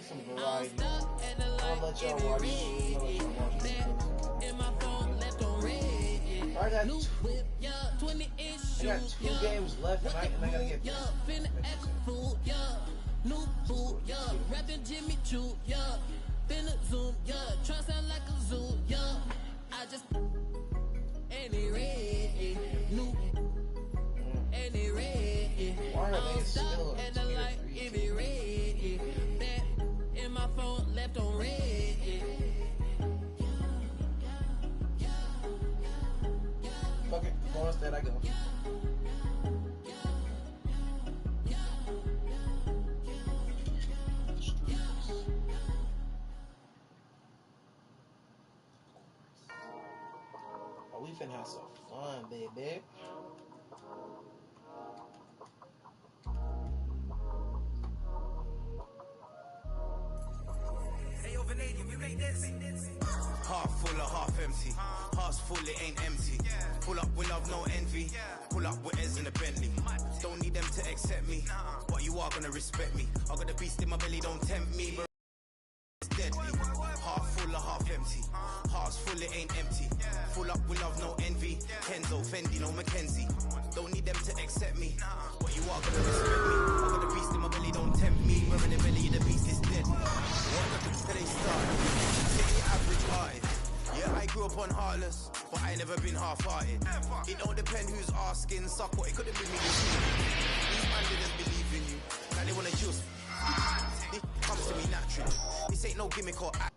Some variety. I'll let y'all watch I got two games left and I gotta get why are they still my phone left on red. Fuck it, go instead I go. Oh, we finna have some fun, baby. Half full or half empty. Heart's full, it ain't empty. Pull up with love, no envy. Pull up with Ez in a Bentley. Don't need them to accept me, but you are gonna respect me. I got the beast in my belly, don't tempt me. But it's deadly. Half full or half empty. Heart's full, it ain't empty. Full up with love, no envy. Kenzo, Fendi, no Mackenzie. Don't need them to accept me, but you are gonna respect me. I got the beast in my belly, don't tempt me. We're in the belly, the beast is dead. What the beast till they start? Take the average hearted. Yeah, I grew up on Heartless, but I never been half-hearted. It don't depend who's asking, suck what it couldn't be me. These man didn't believe in you, now they wanna just. This comes to me naturally. This ain't no gimmick or act.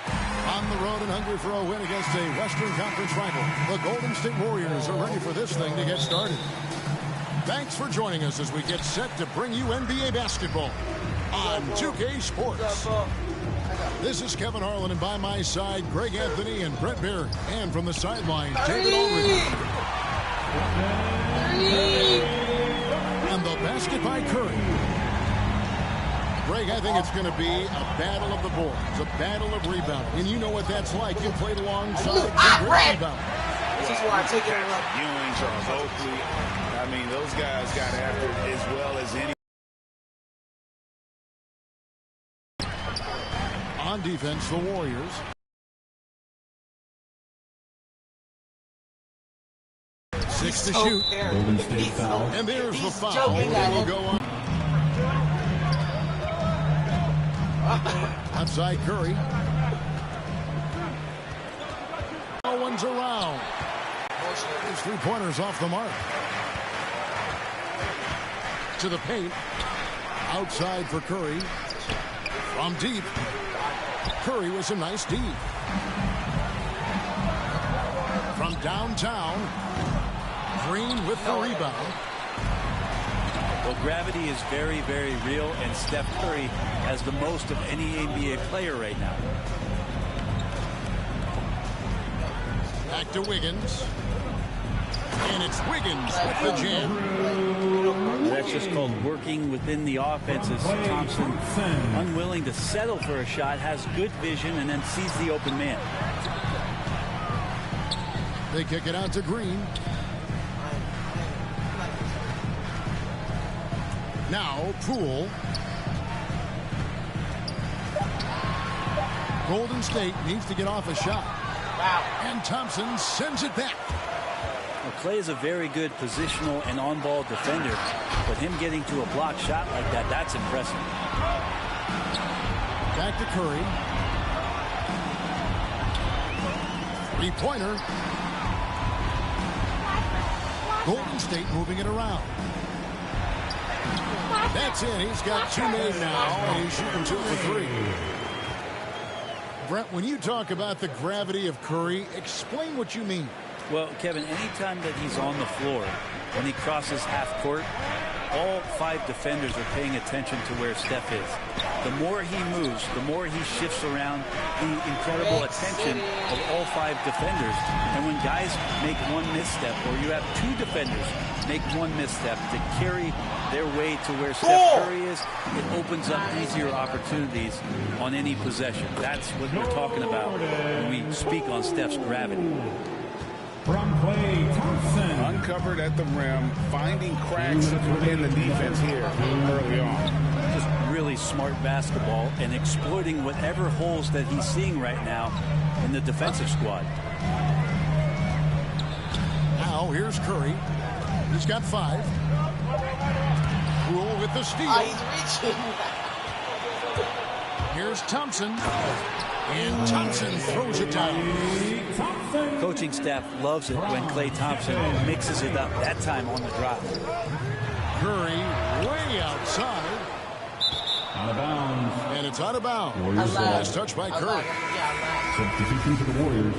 On the road and hungry for a win against a Western Conference rival, the Golden State Warriors are ready for this thing to get started. Thanks for joining us as we get set to bring you NBA basketball on 2K Sports. This is Kevin Harlan, and by my side, Greg Anthony and Brett Barry. And from the sideline, David Aldridge. And the basket by Curry. Greg, I think it's going to be a battle of the boards, a battle of rebounding. And you know what that's like. You played alongside great rebound. This is why I take it out. Ewing, Charles Oakley. I mean, those guys got after it as well as any. On defense, the Warriors. Six to shoot. Golden State foul. And there's the foul. They will go on. Outside Curry. No one's around. His three-pointers off the mark. To the paint. Outside for Curry. From deep. Curry was a nice D. From downtown. Green with the rebound. Well, gravity is very, very real, and Steph Curry has the most of any NBA player right now. Back to Wiggins. And it's Wiggins with the jam. That's just called working within the offense, as Thompson, unwilling to settle for a shot, has good vision, and then sees the open man. They kick it out to Green. Now, Poole. Golden State needs to get off a shot. Wow. And Thompson sends it back. Well, Clay is a very good positional and on-ball defender, but him getting to a block shot like that, that's impressive. Back to Curry. Three-pointer. Golden State moving it around. That's in. He's got two made now, and he's shooting 2 for 3. Brett, when you talk about the gravity of Curry, explain what you mean. Well, Kevin, anytime that he's on the floor, when he crosses half court, all 5 defenders are paying attention to where Steph is. The more he moves, the more he shifts around, the incredible attention of all 5 defenders. And when guys make one misstep, or you have 2 defenders make one misstep to carry their way to where Steph Curry is, it opens up easier opportunities on any possession. That's what we're talking about when we speak on Steph's gravity. From Klay Thompson. Uncovered at the rim, finding cracks in the defense here early on. Just really smart basketball and exploiting whatever holes that he's seeing right now in the defensive squad. Now here's Curry. He's got 5. Poole with the steal. He's reaching. Here's Thompson. And Thompson throws it down. Coaching staff loves it when Klay Thompson mixes it up, that time on the drop. Curry way outside. Out of bounds. And it's out of bounds. Warriors. Last touch by Curry. Substitution for the Warriors.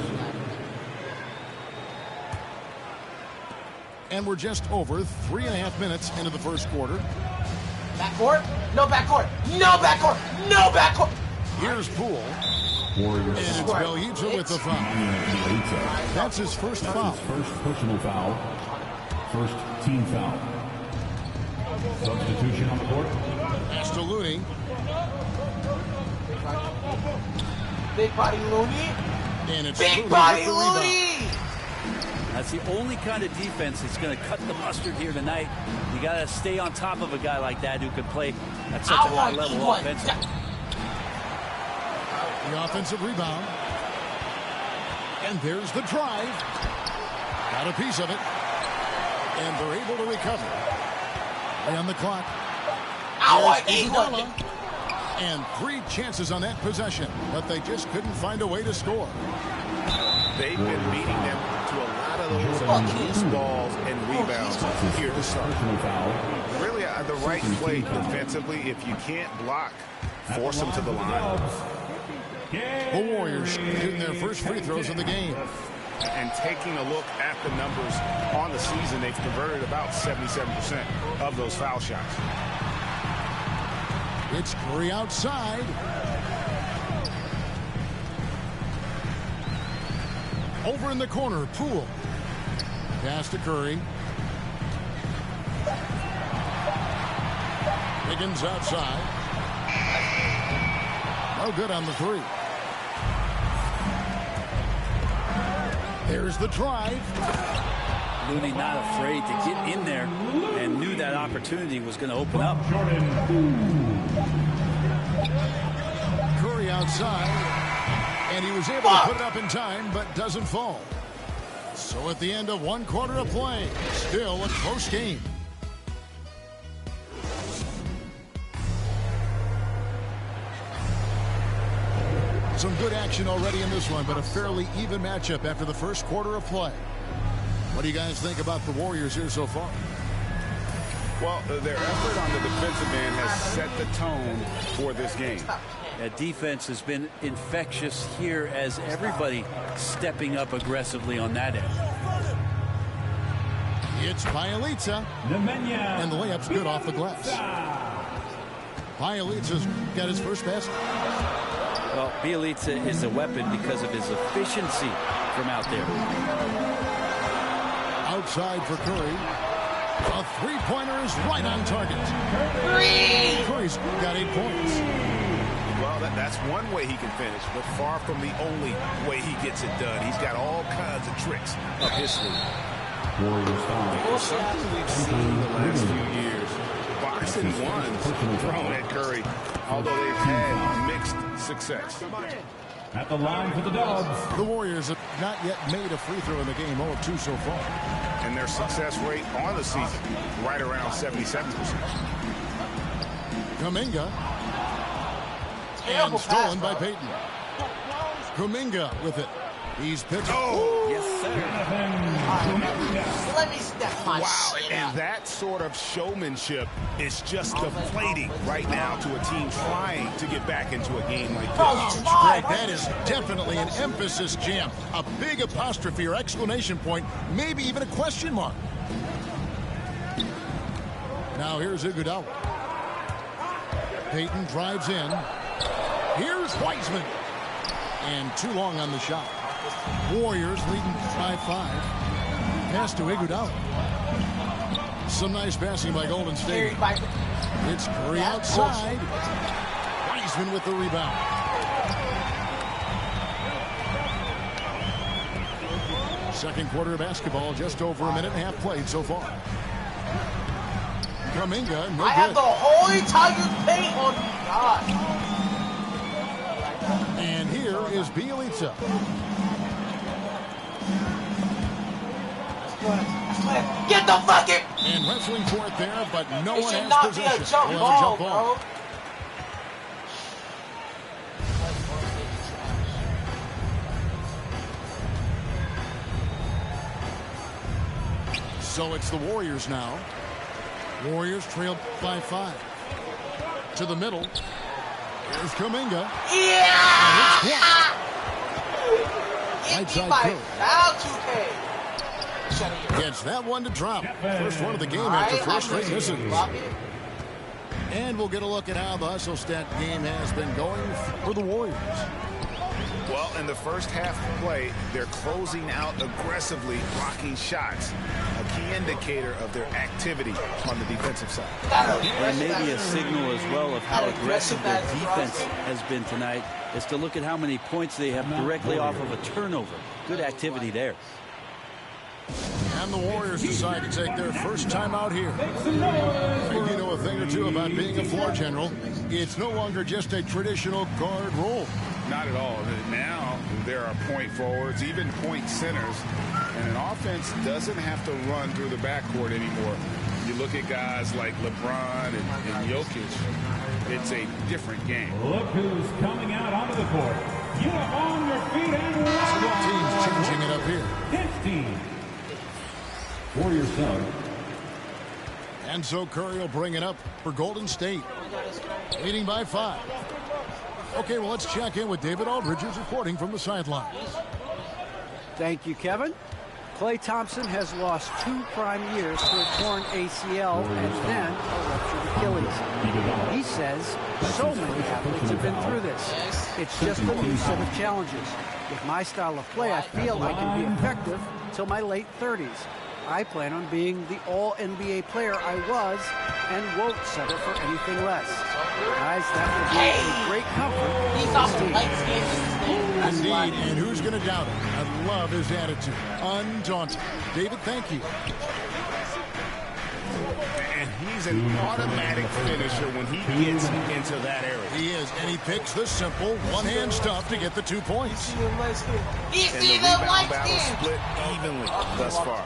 And we're just over 3.5 minutes into the first quarter. Backcourt? No backcourt. No backcourt. No backcourt. Here's Poole. Warriors. And it's Belyita with the foul. That's his first foul. First personal foul. First team foul. Substitution on the court. Pass to Looney. Big body Looney. And it's Big Looney body with the rebound. Looney. That's the only kind of defense that's going to cut the mustard here tonight. You got to stay on top of a guy like that who can play at such a high level offensively. The offensive rebound. And there's the drive. Got a piece of it. And they're able to recover. Play on the clock. Iguodala. And 3 chances on that possession, but they just couldn't find a way to score. They've been beating them to a lot of those loose balls and rebounds here to start. Really the right play defensively. If you can't block, force them to the line. The Warriors shooting their first free throws of the game. And taking a look at the numbers on the season, they've converted about 77% of those foul shots. It's Curry outside. Over in the corner, Poole. Pass to Curry. Higgins outside. No good on the 3. There's the drive. Looney not afraid to get in there and knew that opportunity was going to open up. Curry outside. And he was able to put it up in time, but doesn't fall. So at the end of 1 quarter of play, still a close game. Some good action already in this one, but a fairly even matchup after the first quarter of play. What do you guys think about the Warriors here so far? Well, their effort on the defensive end has set the tone for this game. That defense has been infectious here as everybody stepping up aggressively on that end. It's Belyita. And the layup's good off the glass. Belyita's got his first basket. Well, Belyita is a weapon because of his efficiency from out there. Outside for Curry. A 3-pointer is right on target. Curry's got 8 points. Well, that's one way he can finish, but far from the only way he gets it done. He's got all kinds of tricks up his sleeve. Something we've seen the last few years. Boxing ones thrown at Curry, although they've had mixed success. At the line for the Dubs. The Warriors have not yet made a free throw in the game, 0 of 2 so far. And their success rate on the season, right around 77%. Kuminga. And stolen by Payton. Kuminga with it. He's pitching. Oh, yes, sir. Let me step my shit and up. that sort of showmanship is just deflating right now to a team trying to get back into a game like this. Greg, that is definitely an emphasis jam. A big apostrophe or exclamation point, maybe even a question mark. Now here's Iguodala. Payton drives in. Here's Wiseman. And too long on the shot. Warriors leading by 5. Pass to Iguodala. Some nice passing by Golden State. It's Curry outside. Wiseman with the rebound. Second quarter of basketball, just over a minute and a half played so far. Kuminga, no I have the whole Tigers paint on me, God. And here is Bielitsa. Get the fucking... And wrestling for it there, but no It one should has not possession. be a jump Well, ball, jump ball. bro. So it's the Warriors now. Warriors trail by 5. To the middle. Here's Kuminga. Yeah! Right Give me side my Curry. foul, 2K. Shut it. Gets that one to drop. First one of the game All after right, first I'm straight misses. Love it. And we'll get a look at how the hustle stat game has been going for the Warriors. Well, in the first half of play, they're closing out aggressively, blocking shots. A key indicator of their activity on the defensive side. And maybe a signal as well of how aggressive their defense has been tonight is to look at how many points they have directly off of a turnover. Good activity there. And the Warriors decide to take their first time out here. Maybe you know a thing or two about being a floor general. It's no longer just a traditional guard role. Not at all. Now there are point forwards, even point centers, and an offense doesn't have to run through the backcourt anymore. You look at guys like LeBron and Jokic, it's a different game. Look who's coming out onto the court. Get up on your feet and So the team's changing it up here. 15. Warriors zone. And so Curry will bring it up for Golden State. Leading by 5. Okay, well, let's check in with David Aldridge, who's reporting from the sidelines. Thank you, Kevin. Klay Thompson has lost 2 prime years to a torn ACL and then a ruptured Achilles. He says so many athletes have been through this. It's just a new set of challenges. With my style of play, I feel I can be effective till my late 30s. I plan on being the all-NBA player I was and won't settle for anything less. Guys, that would be a great comfort. He's off the light skin. Indeed, and who's going to doubt it? I love his attitude. Undaunted. David, thank you. And he's an automatic finisher when he gets into that area. He is, and he picks the simple one-hand stuff to get the 2 points. He's And the even rebound light battle skin. split evenly thus far.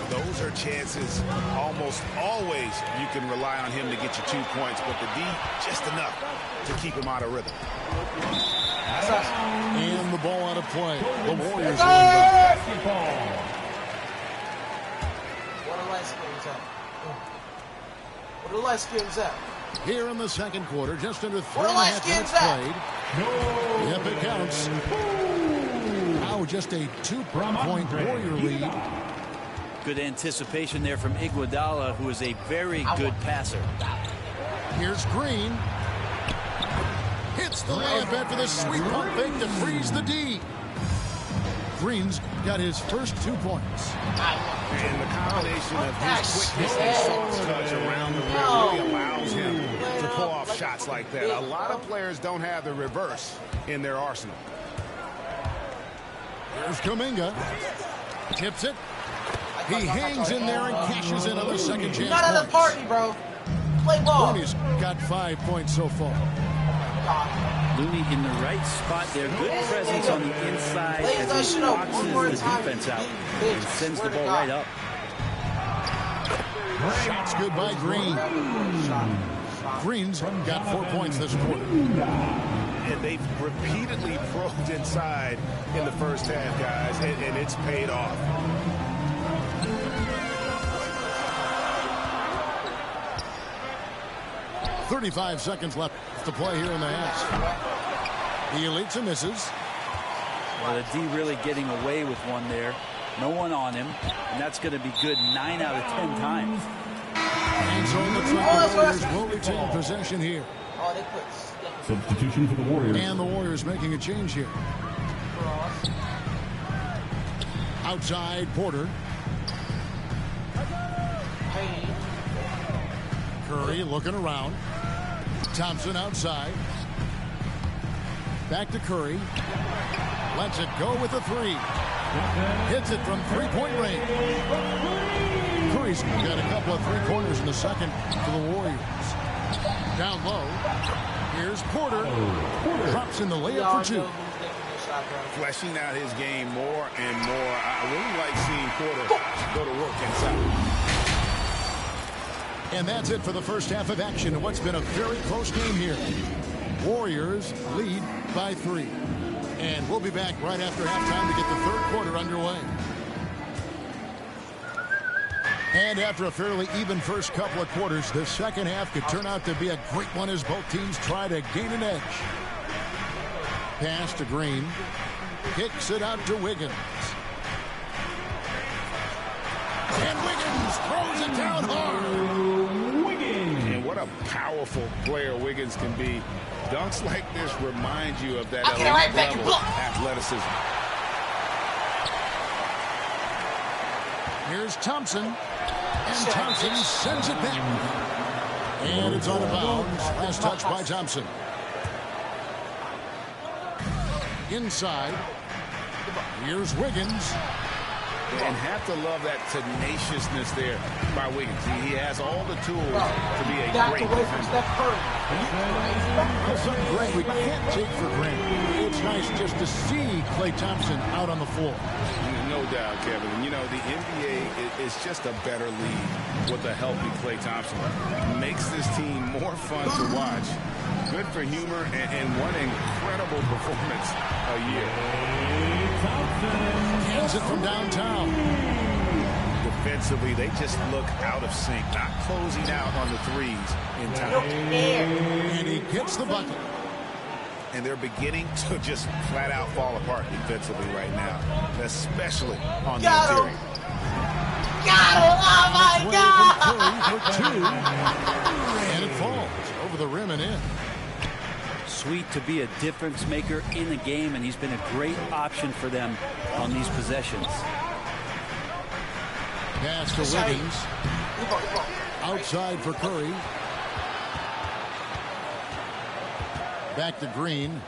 Those are chances almost always you can rely on him to get you 2 points, but the D just enough to keep him out of rhythm. And the ball out of play. The Warriors are Basketball. What a light skin's at? What a light skin's at? here in the second quarter. Just under 3.5 minutes played. Yep, it counts. Now just a 2-point Warrior lead. Good anticipation there from Iguodala, who is a very good passer. Here's Green. Hits the layup after the sweep pump fake to freeze the D. Green's got his first 2 points. And the combination of his quickness and soft touch around the rim really allows him to pull off shots like that. A lot of players don't have the reverse in their arsenal. Here's Kuminga. Tips it. He hangs in there and cashes in on the second chance. Not at the party, bro. Play ball. Looney's got 5 points so far. Looney in the right spot there. Good presence on the inside as he boxes the defense out and sends the ball right up. Shots good by Green. Green's got 4 points this quarter. And they've repeatedly probed inside in the first half, guys, and it's paid off. .35 seconds left to play here in the half. Bielitsa misses. Well, the D really getting away with one there. no one on him, and that's going to be good 9 out of 10 times. And so it looks like the Warriors will retain possession here. Oh, they put Substitution for the Warriors. And the Warriors making a change here. cross. Outside, Porter. Playin. Curry looking around. Thompson outside. Back to Curry. Lets it go with a three. Hits it from three-point range. Curry's got a couple of three-pointers in the second for the Warriors. Down low. Here's Porter. Drops in the layup for two. Fleshing out his game more and more. I really like seeing Porter go to work inside. And that's it for the first half of action in what's been a very close game here. Warriors lead by 3. And we'll be back right after halftime to get the third quarter underway. And after a fairly even first couple of quarters, the second half could turn out to be a great one as both teams try to gain an edge. Pass to Green. Kicks it out to Wiggins. And Wiggins throws it down hard. And what a powerful player Wiggins can be. Dunks like this remind you of that elite level athleticism. Here's Thompson. And Thompson sends it back. And it's out of bounds. Last touch by Thompson. Inside. Here's Wiggins. And have to love that tenaciousness there by Wiggins. He has all the tools to be a great defender. That's something great we can't take for granted. It's nice just to see Klay Thompson out on the floor. No doubt, Kevin. You know, the NBA is just a better league with a healthy Klay Thompson. Makes this team more fun to watch. Good for humor and one incredible performance a year. Hands it from downtown. Defensively, they just look out of sync, not closing out on the threes in time. And he gets the bucket. And they're beginning to just flat out fall apart defensively right now, especially on the interior. Got him! Oh my God! For 2. And it falls over the rim and in. Sweet to be a difference maker in the game, and he's been a great option for them on these possessions. Pass to Wiggins. Outside for Curry. Back to Green.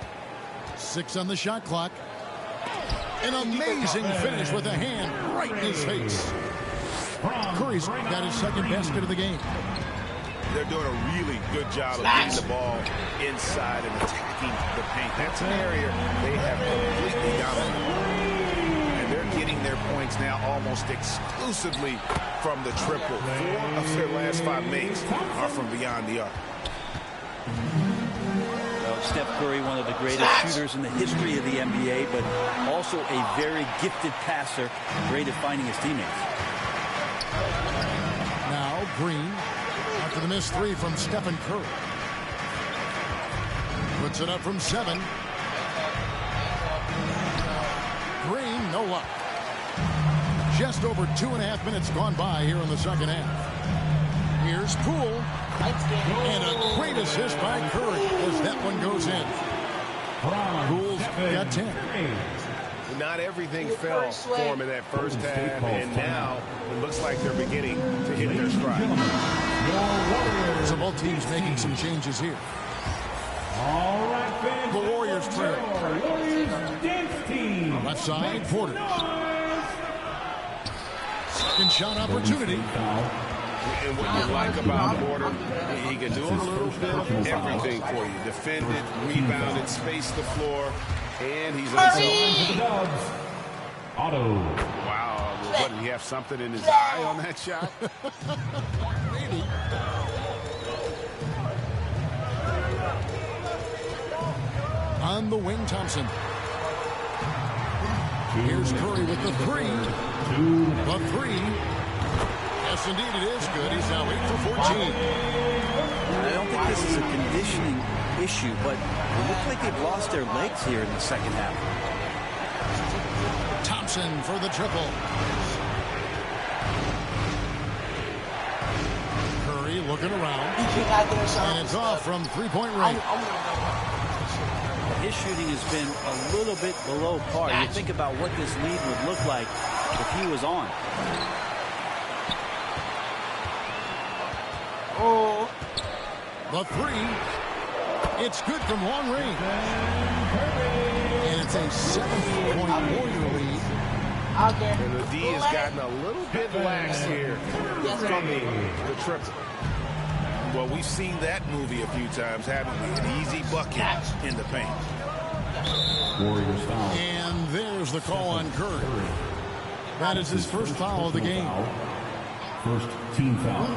6 on the shot clock. An amazing finish with a hand right in his face. Curry's got his second basket of the game. They're doing a really good job of getting the ball inside and attacking the paint. That's an area they have completely dominated. And they're getting their points now almost exclusively from the triple. 4 of their last 5 makes are from beyond the arc. Well, Steph Curry, one of the greatest shooters in the history of the NBA, but also a very gifted passer, great at finding his teammates. Now Green. After the missed 3 from Stephen Curry. Puts it up from 7. Green, no luck. Just over 2.5 minutes gone by here in the second half. Here's Poole. And a great assist by Curry as that one goes in. Poole's got 10. Not everything fell for him in that first half, and now it looks like they're beginning to hit their stride. So both teams making some changes here. The Warriors trail. Left side, Porter. Second shot opportunity. And what you like about Porter, he can do a little bit of everything for you. Defended, rebounded, spaced the floor, and he's unselfish. Otto. Wow, what, did he have something in his eye on that shot? Maybe. On the wing, Thompson. Here's Curry with the 3. The 3. Yes, indeed, it is good. He's now 8 for 14. I don't think this is a conditioning issue, but it looks like they've lost their legs here in the second half. Thompson for the triple. Curry looking around. And it's off from three-point range. His shooting has been a little bit below par. You think about what this lead would look like if he was on. Oh. The three. It's good from long range. And it's a 7-point Warrior lead. And the D has gotten a little bit lax here from the triple. Well, we've seen that movie a few times, haven't we? An easy bucket in the paint. Warriors foul. And there's the call on Curry. That is his first foul of the game. First team foul.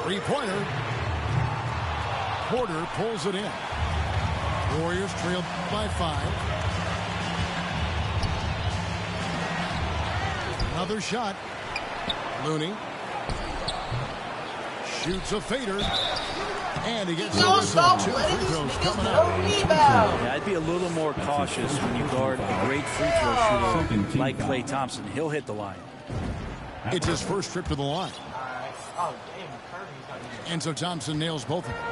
Three-pointer. Porter pulls it in. Warriors trail by 5. Another shot. Looney shoots a fader. And he gets the whistle. 2 free throws coming out. Yeah, I'd be a little more cautious when you guard a great free throw shooter like Klay Thompson. He'll hit the line. It's his first trip to the line. And so Thompson nails both of them.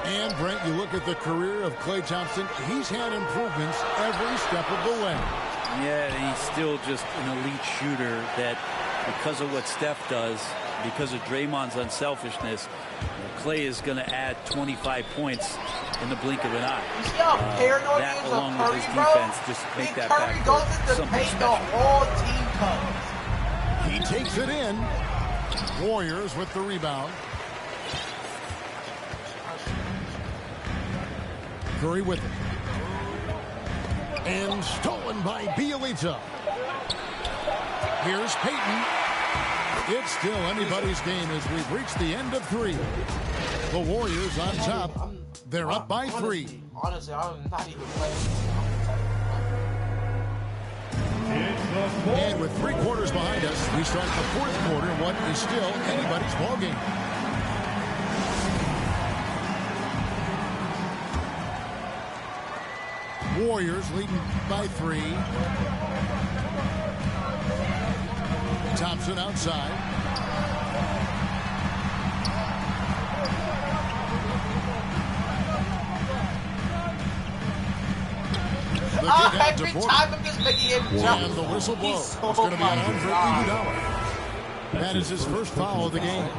And, Brent, you look at the career of Klay Thompson. He's had improvements every step of the way. Yeah, he's still just an elite shooter that, because of what Steph does, because of Draymond's unselfishness, Klay is going to add 25 points in the blink of an eye. That, along with his defense, just make that backcourt something special. He takes it in. Warriors with the rebound. Curry with it. And stolen by Bielitsa. Here's Payton. It's still anybody's game as we've reached the end of 3. The Warriors on top. They're up by 3. Honestly, I'm not even playing. And with 3 quarters behind us, we start the 4th quarter in what is still anybody's ballgame. Warriors leading by 3. Thompson outside. Every time I'm just making him jump. And the whistle blows. It's going to be on for Iguodala. That is his first foul of the game.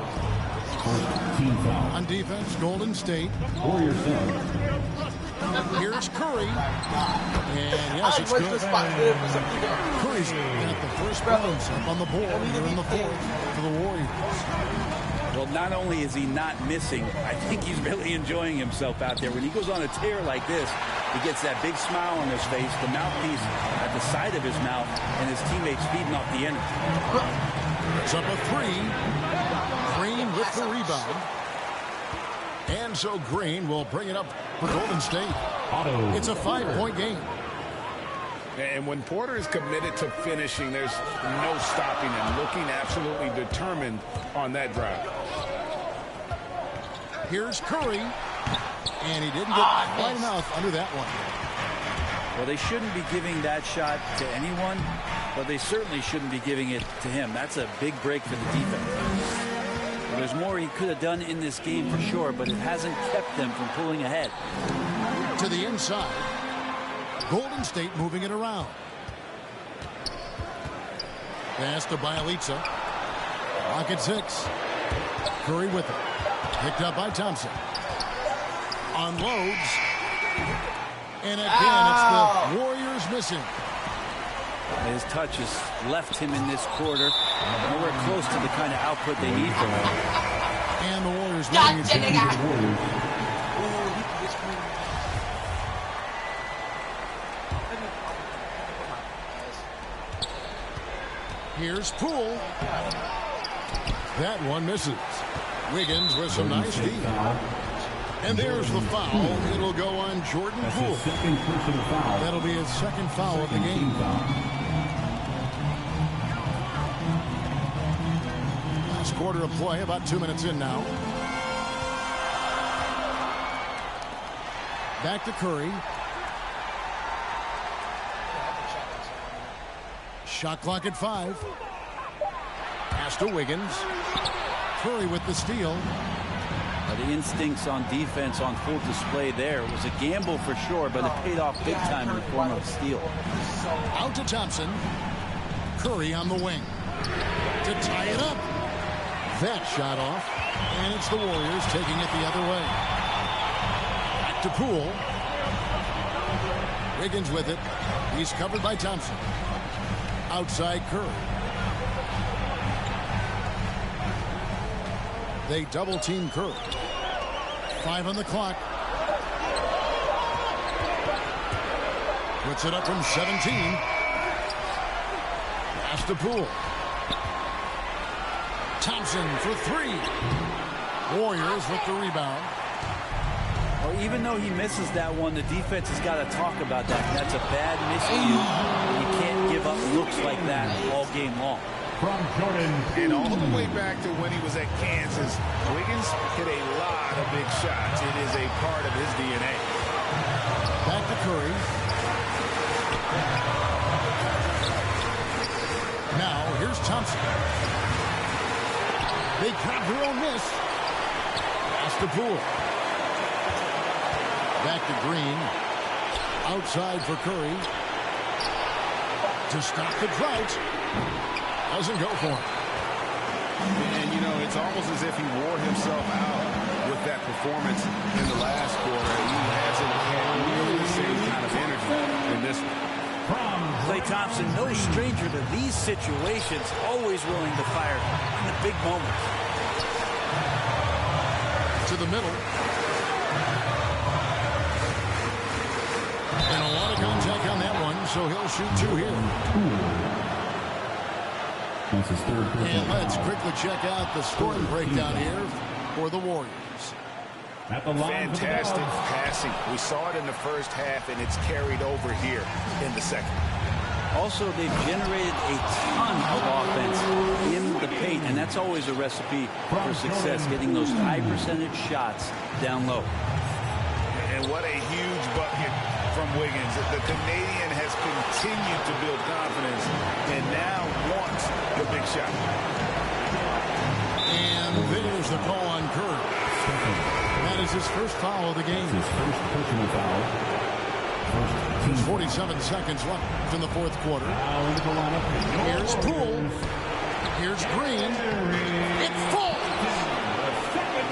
Team foul. On defense, Golden State. Warriors down. Here's Curry. And yes, it's good. Curry's got the first bounce up on the board here in the 4th for the Warriors. Well, not only is he not missing, I think he's really enjoying himself out there. When he goes on a tear like this, he gets that big smile on his face, the mouthpiece at the side of his mouth, and his teammates feeding off the energy. It's up a 3. Green with the rebound. And so Green will bring it up for Golden State. It's a 5-point game. And when Porter is committed to finishing, there's no stopping him, looking absolutely determined on that drive. Here's Curry. And he didn't get quite enough under that one. Well, they shouldn't be giving that shot to anyone, but they certainly shouldn't be giving it to him. That's a big break for the defense. Well, there's more he could have done in this game for sure, but it hasn't kept them from pulling ahead. To the inside. Golden State moving it around. Pass to Bielitsa. Clock at 6. Curry with it. Picked up by Thompson. Unloads. And again, it's the Warriors missing. His touch has left him in this quarter. Nowhere close to the kind of output they need from him. And the Warriors winning it. Here's Poole. That one misses. Wiggins with some nice D. And there's the foul. It'll go on Jordan Poole. That'll be his second foul of the game. Last quarter of play, about 2 minutes in now. Back to Curry. Shot clock at 5. Pass to Wiggins. Curry with the steal. The instincts on defense on full display there. It was a gamble for sure, but it paid off big time in the form of a steal. Out to Thompson. Curry on the wing. To tie it up. That shot off. And it's the Warriors taking it the other way. Back to Poole. Wiggins with it. He's covered by Thompson. Outside Curry. They double team Curry. 5 on the clock. Puts it up from 17. Pass to Poole. Thompson for 3. Warriors with the rebound. Well, even though he misses that one, the defense has got to talk about that. That's a bad miscue. You can't give up looks like that all game long. From Jordan. And all the way back to when he was at Kansas, Wiggins hit a lot of big shots. It is a part of his DNA. Back to Curry. Now, here's Thompson. They count their own miss. Pass to Poole. Back to Green. Outside for Curry. To stop the drought. Doesn't go for him. And, you know, it's almost as if he wore himself out with that performance in the last quarter. He hasn't had nearly the same kind of energy in this one. Klay Thompson, no stranger to these situations, always willing to fire in the big moments. To the middle. And a lot of contact on that one, so he'll shoot 2 here. That's his third. And let's quickly check out the scoring breakdown here for the Warriors. At the line Fantastic passing. We saw it in the first half, and it's carried over here in the second. Also, they've generated a ton of offense in the paint, and that's always a recipe for success, getting those high percentage shots down low. And what a huge bucket from Wiggins. The Canadian has continued to build confidence and now wants the big shot. And there's the call on Curry. That is his first foul of the game. His first personal foul. There's 47 seconds left in the fourth quarter. Here's Poole. Here's Green. It falls.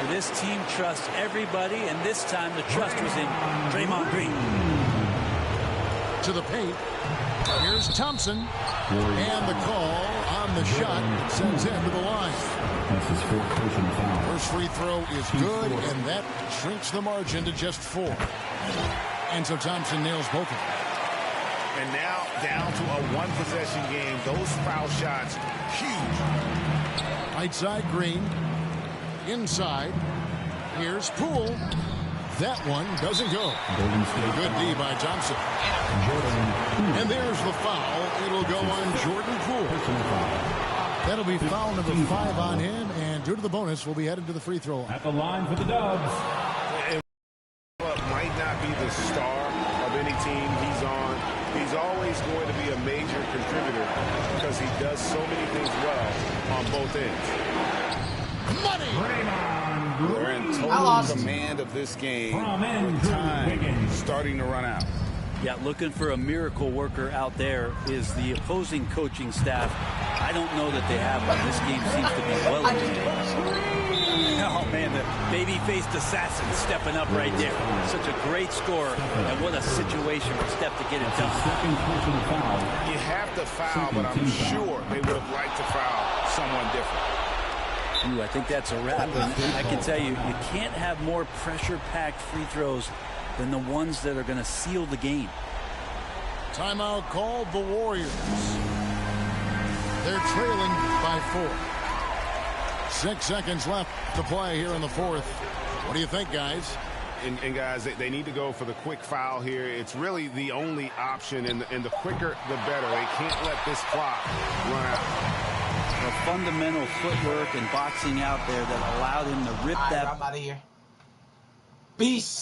This team trusts everybody, and this time the trust was in Draymond Green. To the paint. Here's Thompson. And the call on the shot sends him to the line. That's his fourth personal foul. First free throw is good, and that shrinks the margin to just 4. And so Thompson nails both of them. And now down to a one-possession game. Those foul shots, huge. Right side, Green. Inside. Here's Poole. That one doesn't go. Good D by Thompson. And there's the foul. It'll go on Jordan Poole. That'll be foul number 5 on him, and due to the bonus, we'll be headed to the free throw line. At the line for the Dubs. Might not be the star of any team he's on. He's always going to be a major contributor because he does so many things well on both ends. Money! They're in total command of this game with time starting to run out. Yeah, looking for a miracle worker out there is the opposing coaching staff. I don't know that they have one. This game seems to be well organized. Oh, man, the baby-faced assassin stepping up right there. Such a great scorer, and what a situation for Steph to get it done. You have to foul, but I'm sure they would have liked to foul someone different. Ooh, I think that's a wrap. And I can tell you, you can't have more pressure-packed free throws than the ones that are going to seal the game. Timeout called the Warriors. They're trailing by 4. 6 seconds left to play here in the fourth. What do you think, guys? And guys, they need to go for the quick foul here. It's really the only option, and the quicker, the better. They can't let this clock run out. The fundamental footwork and boxing out there that allowed him to rip that. I'm out of here. Peace.